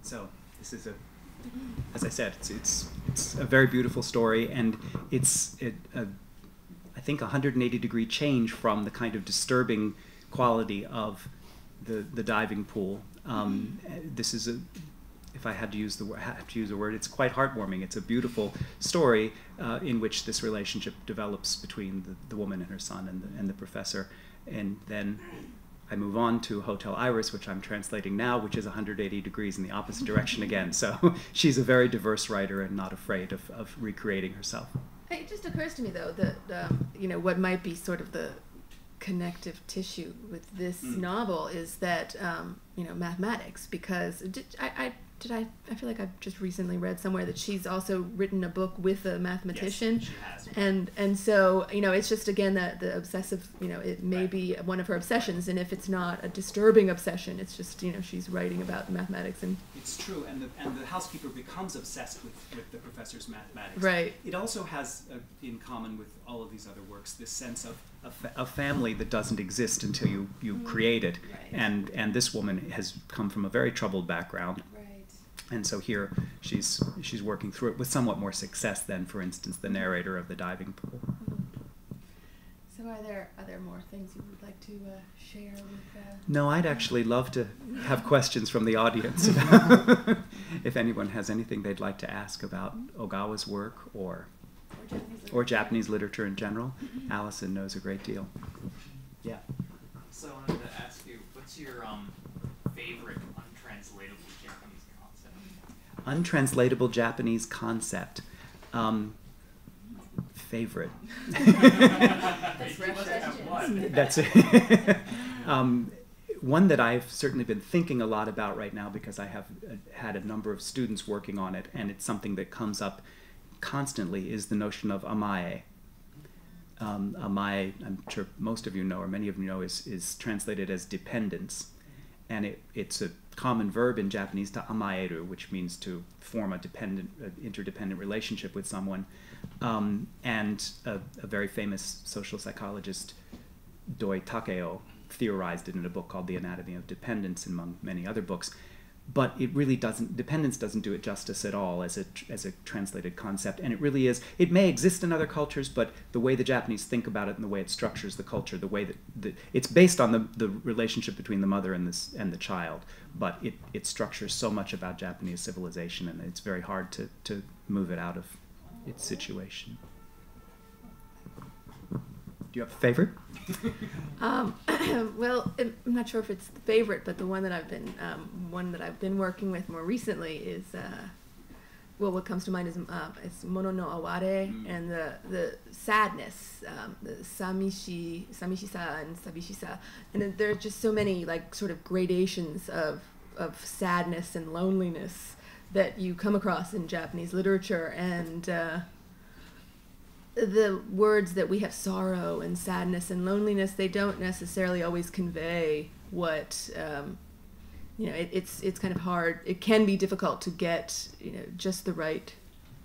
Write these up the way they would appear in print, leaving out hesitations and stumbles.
So this is as I said, it's a very beautiful story, and it's I think 180-degree change from the kind of disturbing quality of the diving pool. This is if I had to use a word, it's quite heartwarming. It's a beautiful story in which this relationship develops between the woman and her son and the professor, and then I move on to Hotel Iris, which I'm translating now, which is 180 degrees in the opposite direction again. So she's a very diverse writer and not afraid of recreating herself. It just occurs to me, though, that what might be sort of the connective tissue with this novel is that mathematics, because I feel like I've just recently read somewhere that she's also written a book with a mathematician. Yes, she has. And so, it's just, again, that the obsessive, it may be one of her obsessions, and if it's not a disturbing obsession, it's just, she's writing about mathematics. And it's true, and the housekeeper becomes obsessed with the professor's mathematics. Right. It also has, in common with all of these other works, this sense of a family that doesn't exist until you create it. Right. And this woman has come from a very troubled background. Right. And so here she's working through it with somewhat more success than, for instance, the narrator of the diving pool. So are there more things you would like to share with? No, I'd actually love to have questions from the audience if anyone has anything they'd like to ask about Ogawa's work or Japanese literature in general. Allison knows a great deal. Yeah. So I wanted to ask you, what's your favorite untranslatable Japanese concept? Untranslatable Japanese concept. Favorite. That's it. One that I've certainly been thinking a lot about right now, because I have had a number of students working on it, and it's something that comes up constantly, is the notion of amae. Amae, I'm sure most of you know, or many of you know, is translated as dependence. And it's a common verb in Japanese, to amaeru, which means to form a interdependent relationship with someone. And a very famous social psychologist, Doi Takeo, theorized it in a book called The Anatomy of Dependence, among many other books. But it really dependence doesn't do it justice at all as a translated concept. And it really is, it may exist in other cultures, but the way the Japanese think about it and the way it structures the culture, the way that it's based on the relationship between the mother and the child, but it structures so much about Japanese civilization, and it's very hard to move it out of its situation. Do you have a favorite? Well, I'm not sure if it's the favorite, but the one that I've been working with more recently is what comes to mind is mono no aware, and the sadness, the samishisa and sabishisa, and there are just so many sort of gradations of sadness and loneliness that you come across in Japanese literature, and the words that we have, sorrow and sadness and loneliness, they don't necessarily always convey what, it's kind of hard. It can be difficult to get, just the right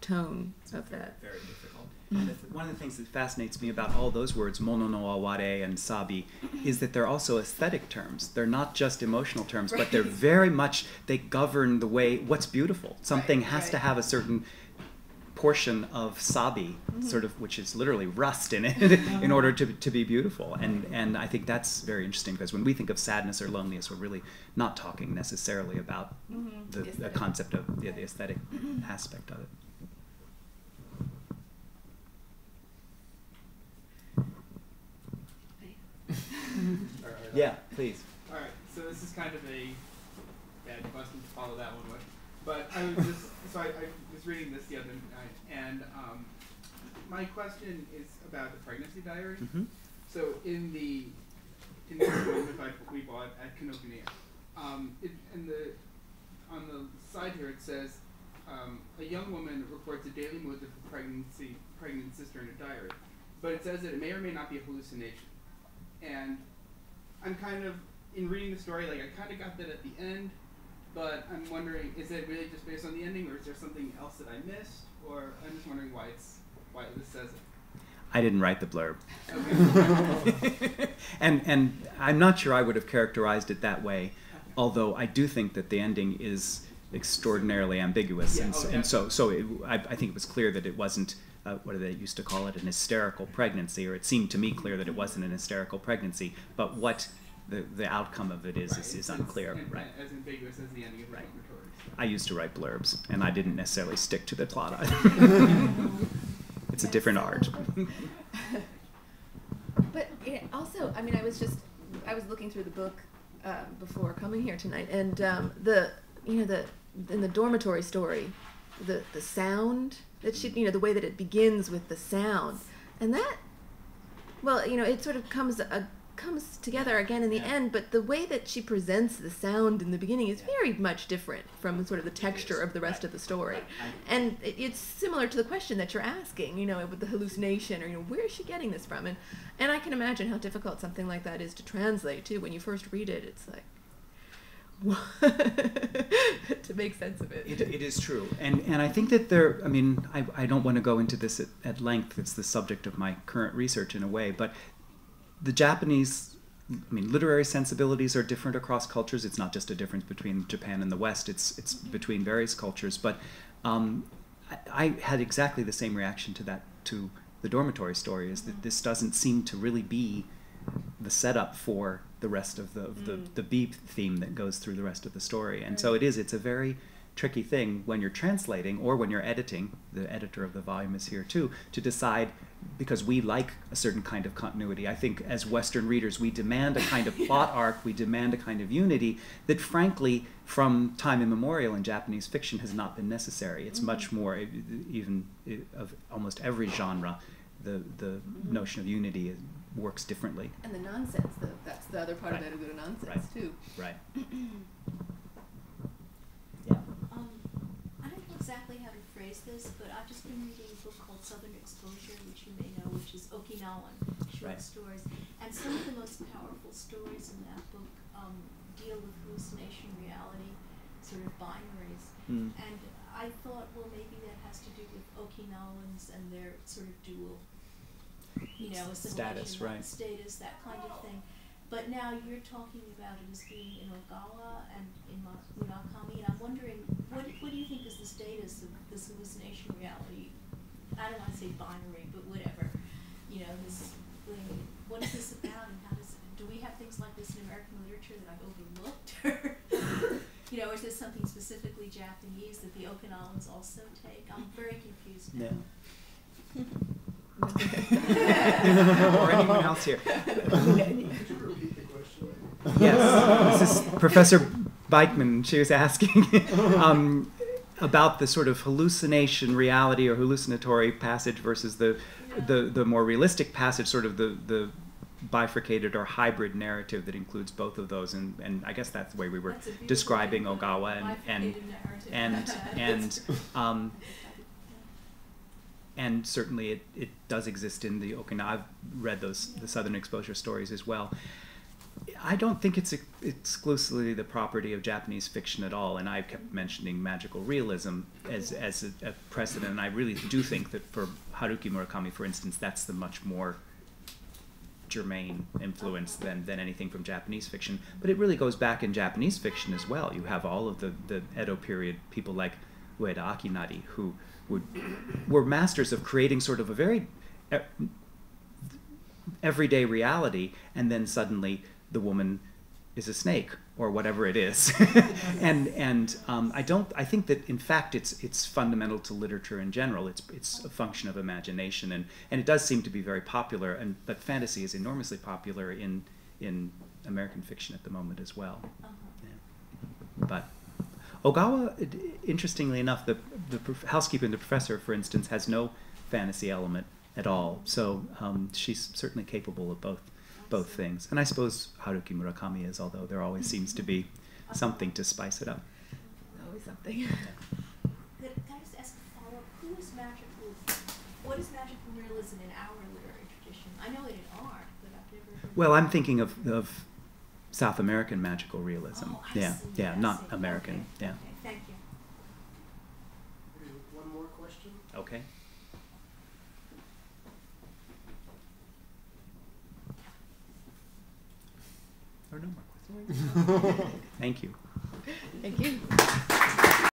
tone of that. Very difficult. And one of the things that fascinates me about all those words, mono no aware and sabi, is that they're also aesthetic terms. They're not just emotional terms, but they're very much, they govern the way, what's beautiful. Something has to have a certain portion of sabi, sort of, which is literally rust in it, in order to be beautiful. And I think that's very interesting, because when we think of sadness or loneliness, we're really not talking necessarily about the concept of the aesthetic aspect of it. Yeah, please. All right, so this is kind of a bad question to follow that one with, but I was just I was reading this the other night, and my question is about the pregnancy diary. So in the book we bought at Kinokuniya, on the side here it says a young woman reports a daily mood of a pregnant sister in her diary, but it says that it may or may not be a hallucination. And I'm kind of, in reading the story, I kind of got that at the end, but I'm wondering, is it really just based on the ending, or is there something else that I missed? Or I'm just wondering why this says it. I didn't write the blurb. Okay. and I'm not sure I would have characterized it that way, although I do think that the ending is extraordinarily ambiguous, Yeah, and I think it was clear that it wasn't. What do they used to call it? An hysterical pregnancy, or it seemed to me clear that it wasn't an hysterical pregnancy. But what the outcome of it is unclear. Right. As ambiguous as the ending of the dormitory. I used to write blurbs, and I didn't necessarily stick to the plot either. It's a different art. But also, I mean, I was looking through the book before coming here tonight, and in the dormitory story, the sound that the way that it begins with the sound, and that, well, it sort of comes together again in the end, but the way that she presents the sound in the beginning is very much different from sort of the texture of the rest of the story. And it's similar to the question that you're asking, with the hallucination, or, where is she getting this from? And I can imagine how difficult something like that is to translate, too. When you first read it, it's like, to make sense of it. It is true. And I think that I don't want to go into this at length. It's the subject of my current research in a way, but the Japanese, literary sensibilities are different across cultures. It's not just a difference between Japan and the West. It's between various cultures. But I had exactly the same reaction to the dormitory story, is that this doesn't seem to really be the setup for the rest of the beep theme that goes through the rest of the story. And so it's a very tricky thing when you're translating or when you're editing. The editor of the volume is here too, to decide, because we like a certain kind of continuity. I think as Western readers, we demand a kind of plot arc, we demand a kind of unity that frankly, from time immemorial in Japanese fiction has not been necessary. It's much more, even of almost every genre, the notion of unity works differently. And the nonsense, that's the other part of it, a bit of nonsense too. Right. I don't know exactly how to phrase this, but I've just been reading a book called Southern Exposure, which you may know, which is Okinawan short stories. And some of the most powerful stories in that book deal with hallucination, reality, sort of binaries. And I thought, well, maybe that has to do with Okinawans and their sort of dual, assimilation, status, that kind of thing. But now you're talking about it as being in Ogawa and in Murakami, and I'm wondering, what do you think is the status of this hallucination reality? I don't want to say binary, but whatever. This thing. What is this about, and do we have things like this in American literature that I've overlooked? Or is this something specifically Japanese that the Okinawans also take? I'm very confused now. Or anyone else here? Could you repeat the question? Yes, this is Professor Beichman. She was asking about the sort of hallucination reality or hallucinatory passage versus the more realistic passage, sort of the bifurcated or hybrid narrative that includes both of those, and I guess that's the way we were describing Ogawa and certainly it does exist in the Okinawa. I've read the Southern Exposure stories as well. I don't think it's exclusively the property of Japanese fiction at all, and I kept mentioning magical realism as a precedent, and I really do think that for Haruki Murakami, for instance, that's the much more germane influence than anything from Japanese fiction. But it really goes back in Japanese fiction as well. You have all of the Edo period people like Ueda Akinari, who were masters of creating sort of a very everyday reality, and then suddenly the woman is a snake or whatever it is. and I think that in fact it's fundamental to literature in general. It's a function of imagination, and it does seem to be very popular, but fantasy is enormously popular in American fiction at the moment as well. Yeah. But Ogawa, interestingly enough, the housekeeper and the professor, for instance, has no fantasy element at all. So she's certainly capable of both things. And I suppose Haruki Murakami is, although there always seems to be something to spice it up. Always something. Can I just ask a follow-up? What is magical realism in our literary tradition? I know it in art, but I've never heard. Well, I'm thinking of South American magical realism. Oh, I see, I not see. American. Okay. Yeah. Okay, thank you. One more question. Okay. Or no more questions. Thank you. Thank you.